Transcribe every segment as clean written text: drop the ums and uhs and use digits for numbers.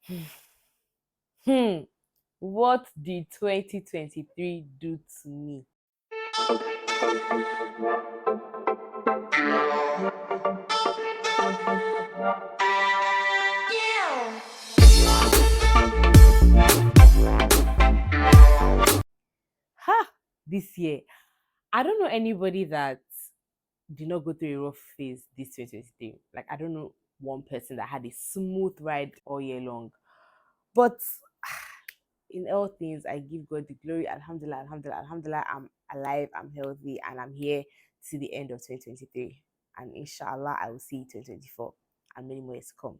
Hmm. What did 2023 do to me? Ha! This year. I don't know anybody that did not go through a rough phase this 2023. Like, I don't know one person that had a smooth ride all year long. But in all things, I give God the glory. Alhamdulillah, Alhamdulillah, Alhamdulillah. I'm alive, I'm healthy, and I'm here to the end of 2023. And inshallah, I will see 2024 and many more to come.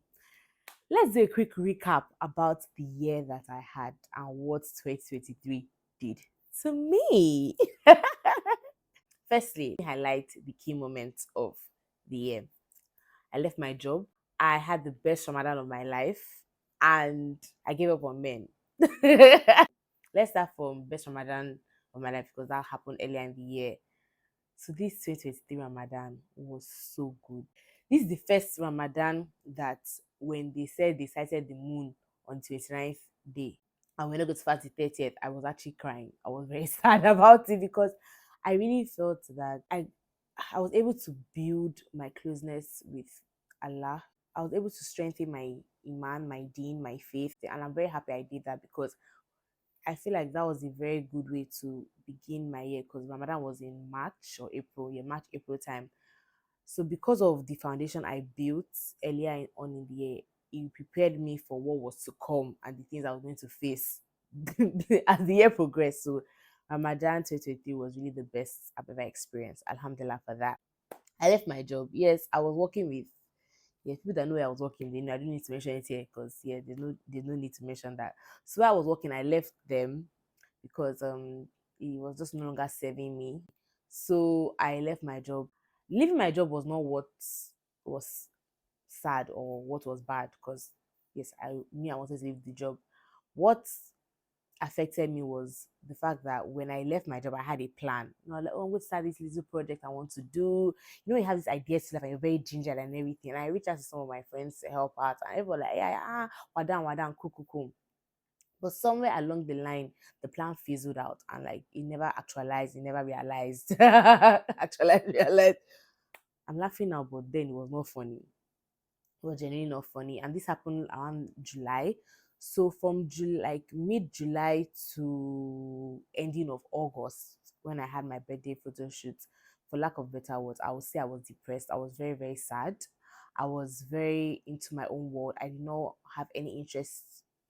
Let's do a quick recap about the year that I had and what 2023 did to me. Firstly, highlight the key moments of the year. I left my job. I had the best Ramadan of my life, and I gave up on men. Let's start from best Ramadan of my life because that happened earlier in the year. So this 2023 Ramadan was so good. This is the first Ramadan that when they said they sighted the moon on 29th day and we're not going to fast the 30th, I was actually crying. I was very sad about it because I really felt that I was able to build my closeness with Allah. I was able to strengthen my iman, my deen, my faith, and I'm very happy I did that because I feel like that was a very good way to begin my year because Ramadan was in March or April, yeah, March, April time. So because of the foundation I built on in the year, it prepared me for what was to come and the things I was going to face as the year progressed. So Ramadan 2023 was really the best I've ever experienced. Alhamdulillah for that. I left my job. Yes, I was working with people that know where I was working, they know I don't need to mention it here because there's no need to mention that. So where I was working, I left them because it was just no longer serving me. So I left my job. Leaving my job was not what was sad or what was bad because yes, I wanted to leave the job. What affected me was the fact that when I left my job, I had a plan. Like, oh, I'm going to start this little project I want to do. You have this idea to life and you're very ginger and everything. And I reached out to some of my friends to help out. And everyone like, yeah, wadan, cool. But somewhere along the line, the plan fizzled out and like it never actualized, it never realized. Actualized, realized. I'm laughing now, but then it was not funny. It was genuinely not funny. And this happened around July. So from like mid-July to ending of August, when I had my birthday photo shoot, for lack of better words, I would say I was depressed. I was very, very sad. I was very into my own world. I did not have any interest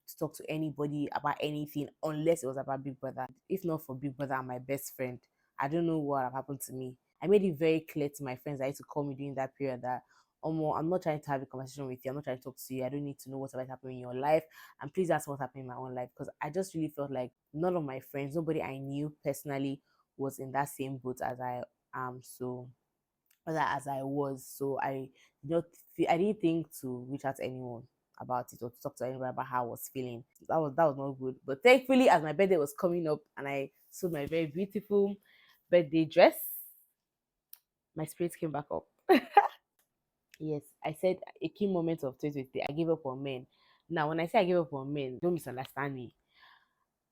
to talk to anybody about anything unless it was about Big Brother. If not for Big Brother and my best friend, I don't know what have happened to me. I made it very clear to my friends that used to call me during that period that I'm not trying to have a conversation with you. I'm not trying to talk to you. I don't need to know what's about happening in your life. And please ask what's happening in my own life. Because I just really felt like none of my friends, nobody I knew personally was in that same boat as I am. So as I was. So I didn't think to reach out to anyone about it or to talk to anyone about how I was feeling. That was not good. But thankfully, as my birthday was coming up and I saw my very beautiful birthday dress, my spirits came back up. Yes, I said a key moment of 2020, I gave up on men. Now, when I say I gave up on men, don't misunderstand me.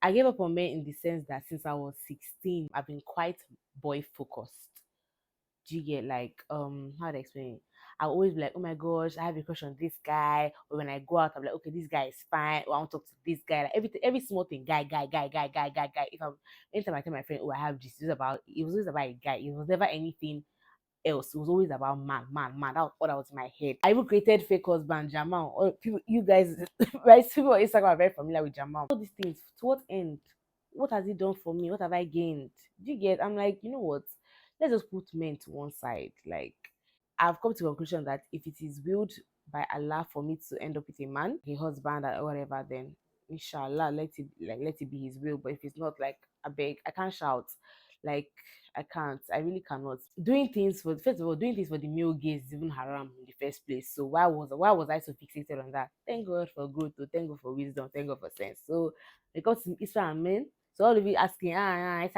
I gave up on men in the sense that since I was 16, I've been quite boy focused. Do you get like how to explain it? I'll always be like, oh my gosh, I have a crush on this guy. Or when I go out, I'm like, okay, this guy is fine. Or I want to talk to this guy. Like every small thing, guy. If I'm anytime I tell my friend, oh, I have this, it was always about a guy. It was never anything else. It was always about man. That was all that was in my head. I even created fake husband Jamal. Or people, you guys, right? People on Instagram are very familiar with Jamal. All these things. To what end? What has he done for me? What have I gained? Do you get? I'm like, you know what? Let's just put men to one side. Like, I've come to the conclusion that if it is willed by Allah for me to end up with a man, a husband, or whatever, then inshallah, let it be His will. But if it's not, like, I beg, I can't shout. Like, I can't. I really cannot. Doing things for the male gaze is even haram in the first place. So why was I so fixated on that? Thank God for growth, thank God for wisdom, thank God for sense. So because Islam men, so all of you asking, I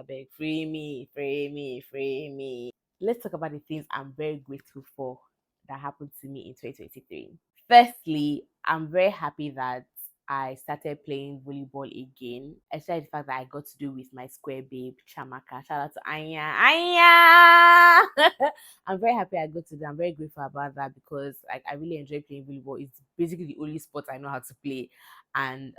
beg, free me. Let's talk about the things I'm very grateful for that happened to me in 2023. Firstly, I'm very happy that I started playing volleyball again. Especially the fact that I got to do with my square babe, Chamaka. Shout out to Anya. Anya! I'm very happy I got to do. I'm very grateful about that because like I really enjoy playing volleyball. It's basically the only sport I know how to play. And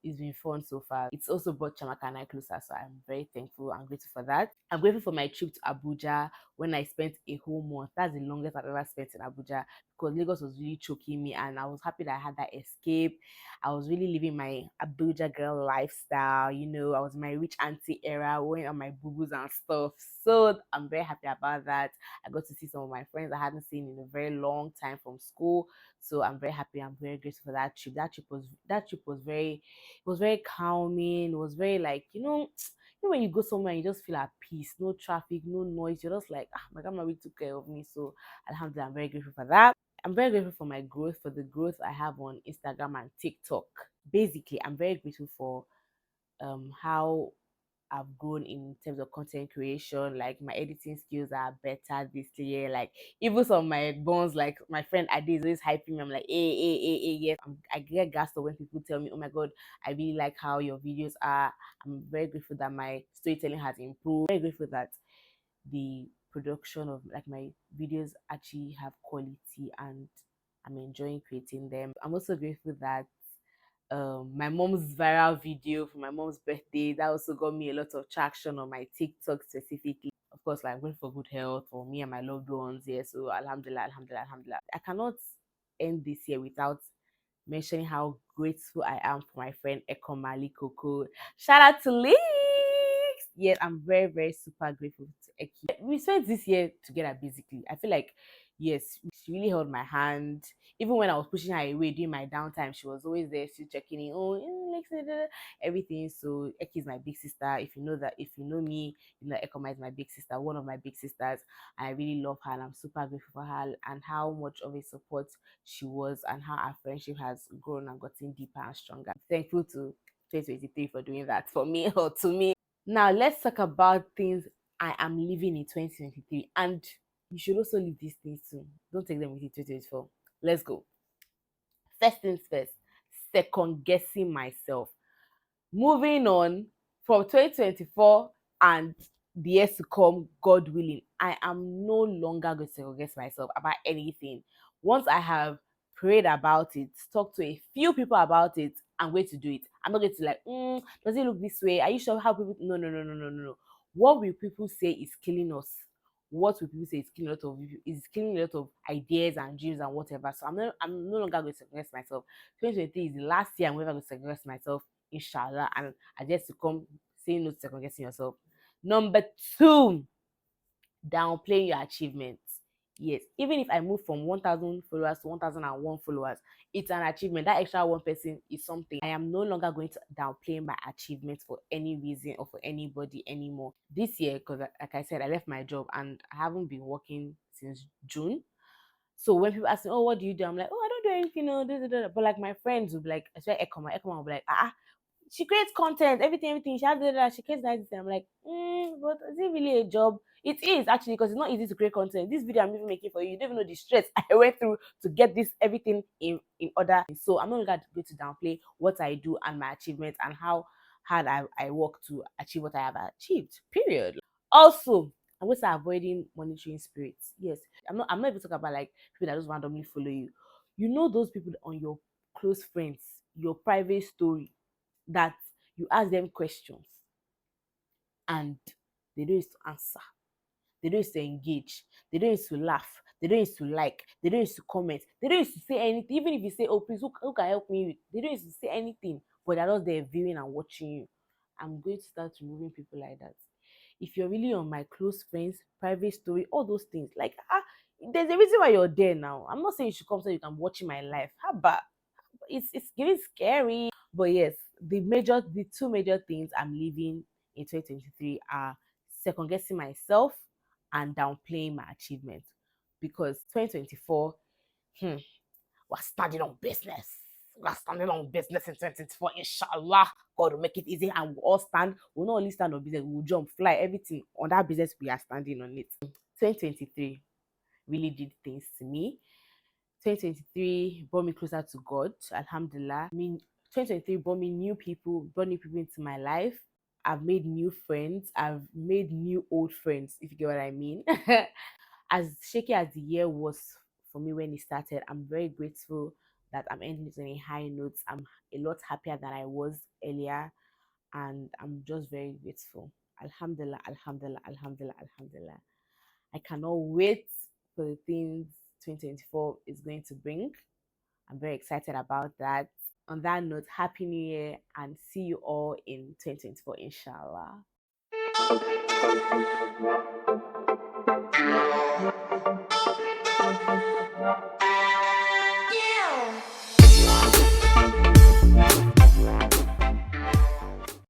it's been fun so far. It's also brought Chamaka and I closer, so I'm very thankful and grateful for that. I'm grateful for my trip to Abuja when I spent a whole month. That's the longest I've ever spent in Abuja because Lagos was really choking me, and I was happy that I had that escape. I was really living my Abuja girl lifestyle. You know, I was in my rich auntie era, wearing on my boo boos and stuff. So I'm very happy about that. I got to see some of my friends I hadn't seen in a very long time from school. So I'm very happy. I'm very grateful for that trip. That trip was very calming. It was very like when you go somewhere and you just feel at peace, no traffic, no noise. You're just like, my grandma really took care of me. So Alhamdulillah, I'm very grateful for that. I'm very grateful for my growth, for the growth I have on Instagram and TikTok. Basically, I'm very grateful for how I've grown in terms of content creation. Like my editing skills are better this year. Like even some of my bones, like my friend Adi is always hyping me. I'm like, hey, yes. I get gassed when people tell me, oh my god, I really like how your videos are. I'm very grateful that my storytelling has improved. Very grateful that the production of like my videos actually have quality and I'm enjoying creating them. I'm also grateful that my mom's viral video for my mom's birthday that also got me a lot of traction on my TikTok specifically. Of course, like I'm going for good health for me and my loved ones. Yeah, so alhamdulillah, alhamdulillah, alhamdulillah. I cannot end this year without mentioning how grateful I am for my friend Ekomali Coco. Shout out to Leaks! Yes, I'm very, very super grateful to Eki. We spent this year together basically. I feel like, yes, she really held my hand. Even when I was pushing her away during my downtime, she was always there, still checking in, Lex, everything. So Eki is my big sister. If you know that, if you know me, you know Ekoma is my big sister, one of my big sisters. And I really love her and I'm super grateful for her and how much of a support she was and how our friendship has grown and gotten deeper and stronger. Thankful to 2023 for doing that for me or to me. Now let's talk about things I am living in 2023, and you should also live these things too. Don't take them with you 2024. Let's go. First things first, second guessing myself. Moving on from 2024 and the years to come, God willing, I am no longer going to second guess myself about anything. Once I have prayed about it, talked to a few people about it, I'm going to do it. I'm not going to like, does it look this way? Are you sure how people? No, no, no, no, no, no, no. What will people say is killing us? What will people say is killing a lot of is killing a lot of ideas and dreams and whatever. So I'm no longer going to second guess myself. 2023 is the last year I'm ever going to second guess myself, inshallah, and I just to come saying no to second guessing yourself. Number two, downplay your achievements. Yes, even if I move from 1,000 followers to 1,001 followers, it's an achievement. That extra one person is something. I am no longer going to downplay my achievements for any reason or for anybody anymore. This year, because like I said, I left my job and I haven't been working since June. So when people ask me, oh, what do you do? I'm like, oh, I don't do anything, no, but like my friends will be like, especially Ekoma will be like, she creates content, everything. She has that. She creates that. I'm like, but is it really a job? It is actually because it's not easy to create content. This video I'm even making for you, you don't even know the stress I went through to get this everything in order. So I'm not going to downplay what I do and my achievements and how hard I work to achieve what I have achieved. Period. Also, I'm going to start avoiding monitoring spirits. Yes, I'm not even talking about like people that just randomly follow you. You know those people on your close friends, your private story that you ask them questions and they don't used to answer, they don't used to engage, they don't used to laugh, they don't used to like, they don't used to comment, they don't used to say anything. Even if you say, oh please, who can help me with, they don't used to say anything, but they're just there viewing and watching you. I'm going to start removing people like that. If you're really on my close friends private story, all those things, like there's a reason why you're there now. I'm not saying you should come so you can watch my life. How about it's getting scary. But yes, the two major things I'm living in 2023 are second guessing myself and downplaying my achievements. Because 2024, we're standing on business. We're standing on business in 2024. Inshallah, God will make it easy and we'll all stand. We'll not only stand on business, we'll jump, fly, everything on that business we are standing on it. 2023 really did things to me. 2023 brought me closer to God. Alhamdulillah. I mean, 2023 brought new people into my life. I've made new friends. I've made new old friends, if you get what I mean. As shaky as the year was for me when it started, I'm very grateful that I'm ending it on a high note. I'm a lot happier than I was earlier, and I'm just very grateful. Alhamdulillah, Alhamdulillah, Alhamdulillah, Alhamdulillah. I cannot wait for the things 2024 is going to bring. I'm very excited about that. On that note, Happy New Year and see you all in 2024, inshallah.